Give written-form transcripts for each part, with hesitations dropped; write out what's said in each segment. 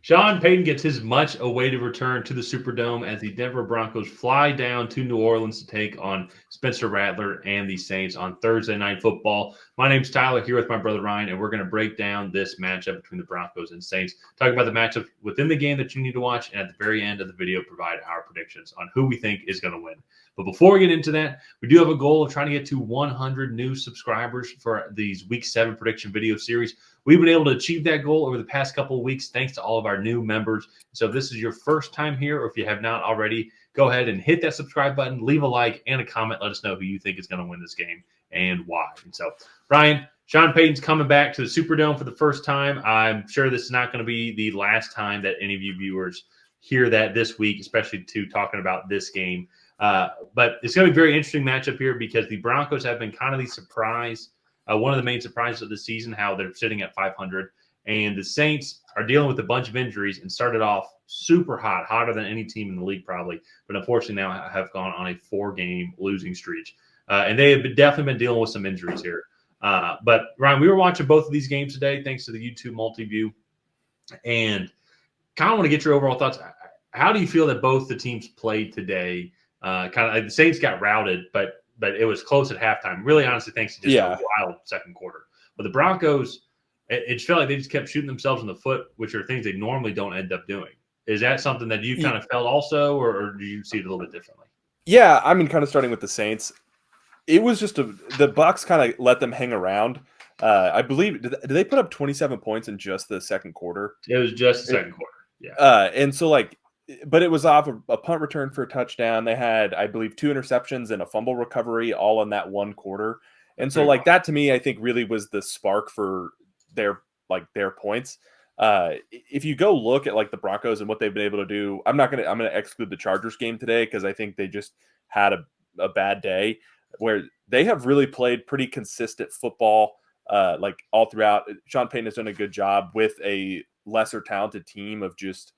Sean Payton gets his much awaited return to the Superdome as the Denver Broncos fly down to New Orleans to take on Spencer Rattler and the Saints on Thursday Night Football. My name's Tyler, here with my brother Ryan, and we're going to break down this matchup between the Broncos and Saints, talk about the matchup within the game that you need to watch, and at the very end of the video, provide our predictions on who we think is going to win. But before we get into that, we do have a goal of trying to get to 100 new subscribers for these Week 7 prediction video series. We've been able to achieve that goal over the past couple of weeks thanks to all of our new members. So if this is your first time here, or if you have not already, go ahead and hit that subscribe button, leave a like and a comment. Let us know who you think is going to win this game and why. And so, Ryan, Sean Payton's coming back to the Superdome for the first time. I'm sure this is not going to be the last time that any of you viewers hear that this week, especially to talking about this game. But it's going to be a very interesting matchup here because the Broncos have been kind of the surprise, one of the main surprises of the season, how they're sitting at 500. And the Saints are dealing with a bunch of injuries and started off super hot, hotter than any team in the league probably, but unfortunately now have gone on a 4-game losing streak. And they have definitely been dealing with some injuries here. But, Ryan, we were watching both of these games today thanks to the YouTube multi-view. And kind of want to get your overall thoughts. How do you feel that both the teams played today? The Saints got routed, but it was close at halftime. Really, honestly, thanks to just a wild second quarter. But the Broncos, it just felt like they just kept shooting themselves in the foot, which are things they normally don't end up doing. Is that something that you kind of felt also, or do you see it a little bit differently? Yeah, I mean, kind of starting with the Saints, it was just the Bucs kind of let them hang around. I believe did they put up 27 points in just the second quarter? It was just the second quarter. Yeah. And so but it was off a punt return for a touchdown. They had, I believe, 2 interceptions and a fumble recovery all in that one quarter. And so that to me, I think really was the spark for their points. If you go look at the Broncos and what they've been able to do, I'm going to exclude the Chargers game today because I think they just had a bad day where they have really played pretty consistent football all throughout. Sean Payton has done a good job with a lesser talented team of just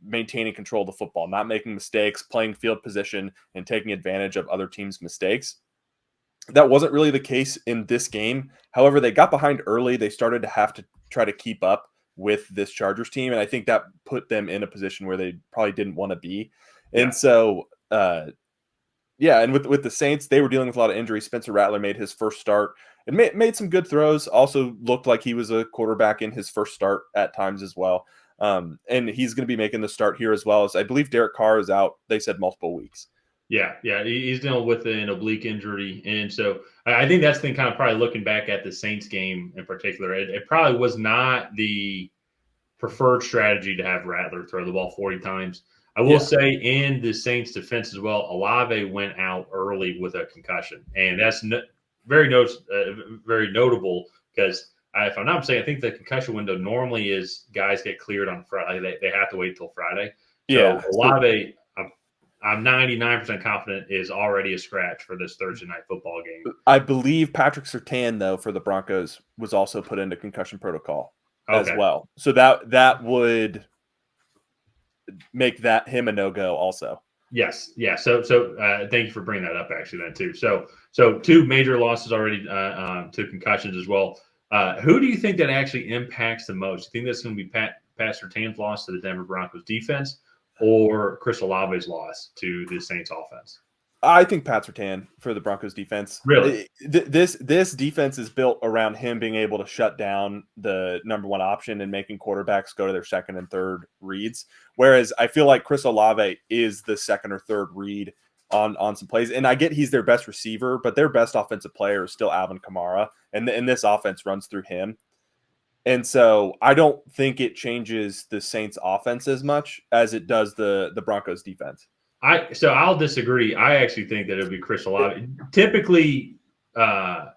maintaining control of the football, not making mistakes, playing field position, and taking advantage of other teams' mistakes. That wasn't really the case in this game. However, they got behind early. They started to have to try to keep up with this Chargers team, and I think that put them in a position where they probably didn't want to be. And so, and with the Saints, they were dealing with a lot of injuries. Spencer Rattler made his first start and made some good throws. Also looked like he was a quarterback in his first start at times as well. And he's going to be making the start here as well. As I believe Derek Carr is out, they said multiple weeks. Yeah, he's dealing with an oblique injury. And so I think that's the thing, kind of probably looking back at the Saints game in particular, it probably was not the preferred strategy to have Rattler throw the ball 40 times. I will say in the Saints defense as well, Olave went out early with a concussion. And that's very notable because if I'm not mistaken, I think the concussion window normally is guys get cleared on Friday. They have to wait till Friday. So Olave, I'm 99% confident is already a scratch for this Thursday Night Football game. I believe Patrick Surtain, though, for the Broncos was also put into concussion protocol as well. So that would make him a no-go also. Yes. Yeah. So thank you for bringing that up actually then too. So 2 major losses already to concussions as well. Who do you think that actually impacts the most? Do you think that's going to be Pat Surtain's loss to the Denver Broncos defense or Chris Olave's loss to the Saints offense? I think Pat Surtain for the Broncos defense. Really? This defense is built around him being able to shut down the number 1 option and making quarterbacks go to their second and third reads. Whereas I feel like Chris Olave is the second or third read on some plays. And I get he's their best receiver, but their best offensive player is still Alvin Kamara. And this offense runs through him. And so I don't think it changes the Saints offense as much as it does the Broncos defense. So I'll disagree. I actually think that it would be Chris Olave. Typically, I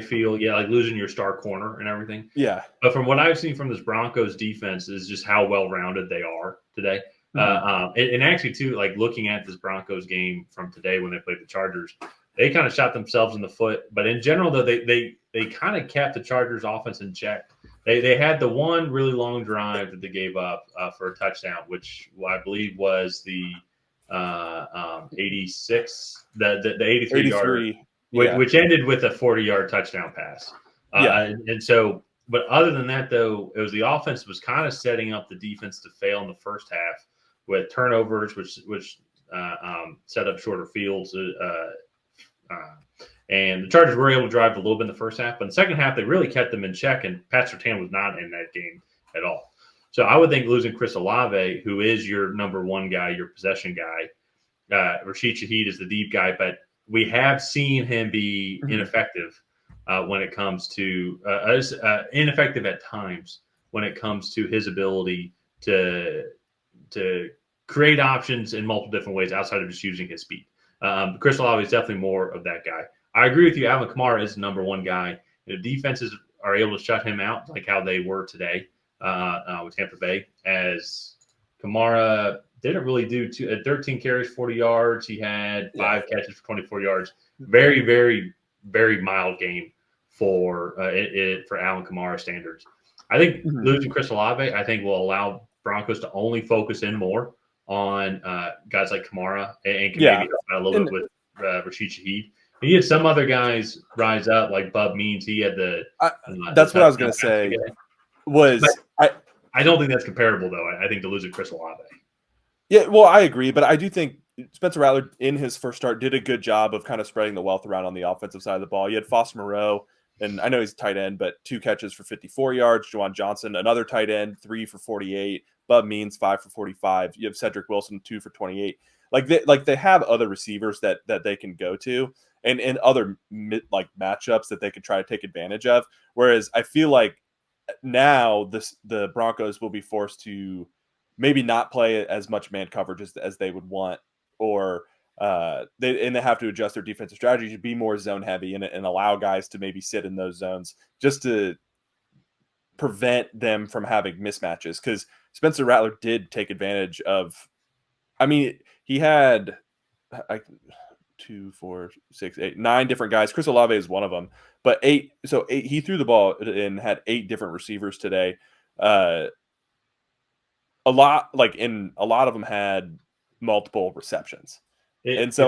feel like losing your star corner and everything. Yeah. But from what I've seen from this Broncos defense is just how well rounded they are today. And actually too, looking at this Broncos game from today when they played the Chargers, they kind of shot themselves in the foot. But in general, though, they kind of kept the Chargers offense in check. They had the one really long drive that they gave up for a touchdown, which I believe was the 86, the 83 yard, which ended with a 40-yard touchdown pass. And so But other than that, though, it was the offense was kind of setting up the defense to fail in the first half with turnovers, which set up shorter fields. And the Chargers were able to drive a little bit in the first half, but in the second half, they really kept them in check, and Pat Surtain was not in that game at all. So I would think losing Chris Olave, who is your number one guy, your possession guy, Rashid Shaheed is the deep guy, but we have seen him be ineffective when it comes to ineffective at times when it comes to his ability to create options in multiple different ways outside of just using his speed. Chris Olave is definitely more of that guy. I agree with you. Alvin Kamara is the number one guy. The defenses are able to shut him out like how they were today with Tampa Bay, as Kamara didn't really do 13 carries, 40 yards. He had 5 catches for 24 yards. Very, very, very mild game for Alvin Kamara standards. I think losing Chris Olave, I think, will allow Broncos to only focus in more on guys like Kamara and can maybe help out a little bit with Rashid Shaheed. And you had some other guys rise up, like Bub Means. He had that's what I was going to say. I don't think that's comparable, though. I think to losing Chris Olave. Yeah, well, I agree, but I do think Spencer Rattler, in his first start, did a good job of kind of spreading the wealth around on the offensive side of the ball. You had Foster Moreau, and I know he's a tight end, but 2 catches for 54 yards. Juwan Johnson, another tight end, 3 for 48. Bub Means, 5 for 45. You have Cedric Wilson, 2 for 28. They have other receivers that they can go to, and other matchups that they could try to take advantage of. Whereas I feel like now the Broncos will be forced to maybe not play as much man coverage as they would want, or they have to adjust their defensive strategy to be more zone heavy and allow guys to maybe sit in those zones just to prevent them from having mismatches. Because Spencer Rattler did take advantage of, I mean, he had 2, 4, 6, 8, 9 different guys. Chris Olave is one of them, but 8. So 8, he threw the ball and had 8 different receivers today. A lot of them had multiple receptions. So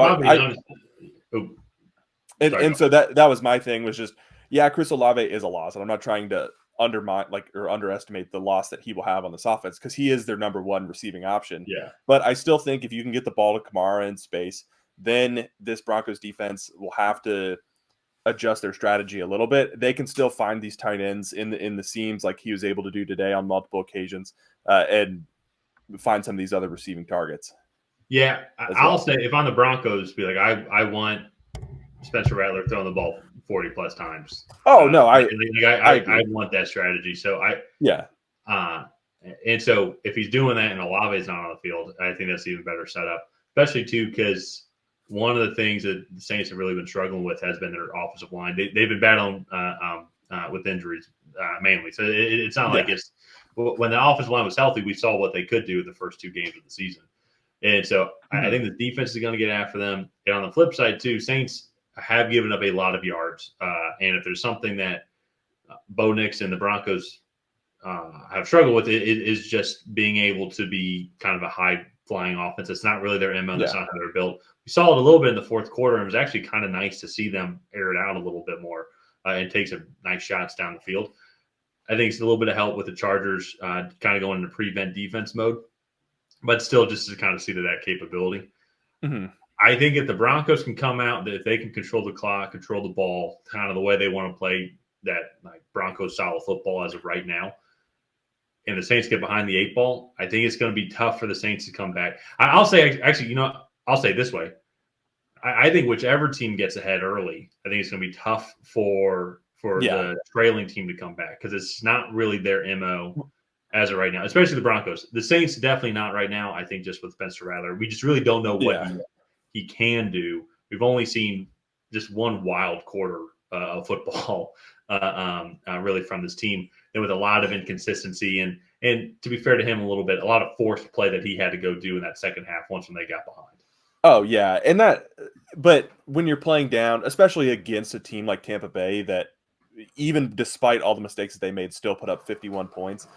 that was my thing, was just, Chris Olave is a loss, and I'm not trying to undermine or underestimate the loss that he will have on this offense, because he is their number one receiving option. Yeah. But I still think if you can get the ball to Kamara in space, then this Broncos defense will have to adjust their strategy a little bit. They can still find these tight ends in the seams like he was able to do today on multiple occasions, and find some of these other receiving targets. Yeah, I'll say if I'm the Broncos, be like, I want Spencer Rattler throwing the ball 40 plus times. Oh no, I want that strategy. So and so if he's doing that and Olave's not on the field, I think that's even better setup, especially too because one of the things that the Saints have really been struggling with has been their offensive line. They've been battling with injuries mainly. So it's not like it's when the offensive line was healthy, we saw what they could do in the first 2 games of the season. And so I think the defense is going to get after them. And on the flip side, too, Saints have given up a lot of yards. And if there's something that Bo Nix and the Broncos have struggled with, it is just being able to be kind of a high-flying offense. It's not really their MO. That's not how they're built. We saw it a little bit in the fourth quarter, and it was actually kind of nice to see them air it out a little bit more and take some nice shots down the field. I think it's a little bit of help with the Chargers kind of going into prevent defense mode, but still just to kind of see that capability. Mm-hmm. I think if the Broncos can come out, if they can control the clock, control the ball, kind of the way they want to play that Broncos style of football as of right now, and the Saints get behind the 8 ball, I think it's going to be tough for the Saints to come back. I'll say, actually, I'll say it this way. I think whichever team gets ahead early, I think it's going to be tough for the trailing team to come back, because it's not really their MO as of right now, especially the Broncos. The Saints definitely not right now. I think just with Spencer Rattler, we just really don't know what he can do. We've only seen just one wild quarter of football really from this team, and with a lot of inconsistency and to be fair to him, a lot of forced play that he had to go do in that second half once when they got behind. Oh yeah, but when you're playing down, especially against a team like Tampa Bay that, even despite all the mistakes that they made, still put up 51 points.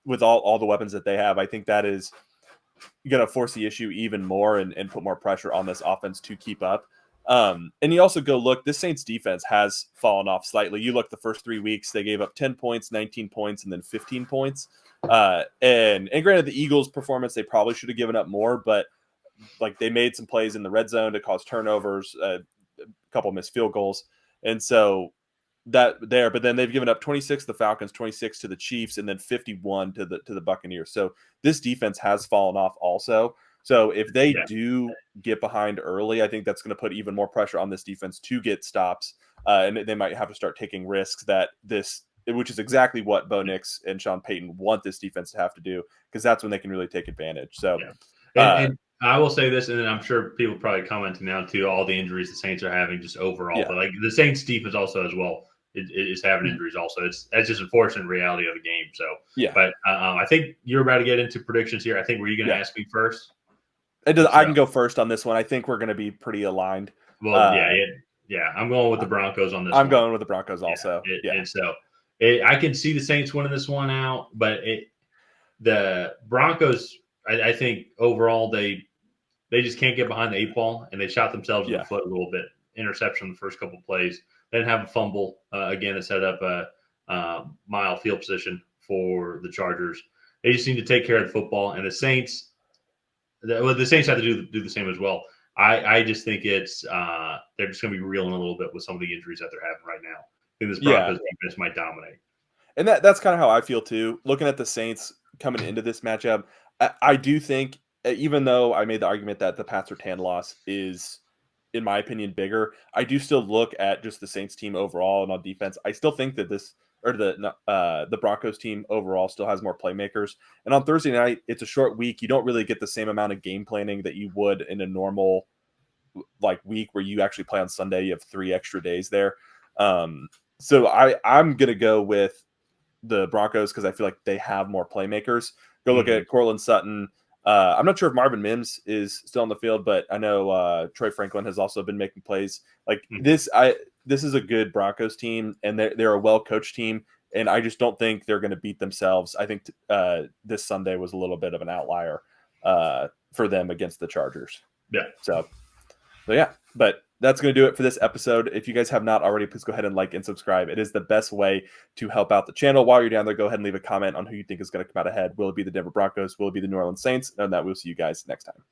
With all the weapons that they have, I think that is going to force the issue even more and put more pressure on this offense to keep up. And you also go look, this Saints defense has fallen off slightly. You look the first 3 weeks, they gave up 10 points, 19 points, and then 15 points. And granted, the Eagles' performance, they probably should have given up more, but like they made some plays in the red zone to cause turnovers, a couple missed field goals. And so that there, but then they've given up 26 to the Falcons, 26 to the Chiefs, and then 51 to the Buccaneers. So this defense has fallen off also. So if they do get behind early, I think that's going to put even more pressure on this defense to get stops, and they might have to start taking risks which is exactly what Bo Nix and Sean Payton want this defense to have to do, because that's when they can really take advantage. So, and I will say this, and then I'm sure people probably commenting now too, all the injuries the Saints are having just overall, but like the Saints defense also as well is having injuries also. That's just unfortunate reality of the game. So, but I think you're about to get into predictions here. I think, were you going to ask me first? I can go first on this one. I think we're going to be pretty aligned. Well, I'm going with the Broncos on this one. I'm going with the Broncos also. And so I can see the Saints winning this one out, but the Broncos, I think overall they just can't get behind the 8 ball, and they shot themselves in the foot a little bit. Interception in the first couple of plays. They didn't have a fumble again to set up a mile field position for the Chargers. They just need to take care of the football, and the Saints. The Saints have to do the same as well. I just think it's they're just going to be reeling a little bit with some of the injuries that they're having right now. I think this Broncos defense might dominate. And that's kind of how I feel too. Looking at the Saints coming into this matchup, I do think, even though I made the argument that the Pats or Tan loss is, in my opinion, bigger, I do still look at just the Saints team overall and on defense. I still think that the Broncos team overall still has more playmakers. And on Thursday night, it's a short week. You don't really get the same amount of game planning that you would in a normal week where you actually play on Sunday. You have 3 extra days there. So I'm going to go with the Broncos because I feel like they have more playmakers. Go look at Cortland Sutton. I'm not sure if Marvin Mims is still on the field, but I know Troy Franklin has also been making plays. This is a good Broncos team, and they're a well-coached team, and I just don't think they're going to beat themselves. I think this Sunday was a little bit of an outlier for them against the Chargers. So yeah, but that's going to do it for this episode. If you guys have not already, please go ahead and like and subscribe. It is the best way to help out the channel. While you're down there, go ahead and leave a comment on who you think is going to come out ahead. Will it be the Denver Broncos? Will it be the New Orleans Saints? And that we'll see you guys next time.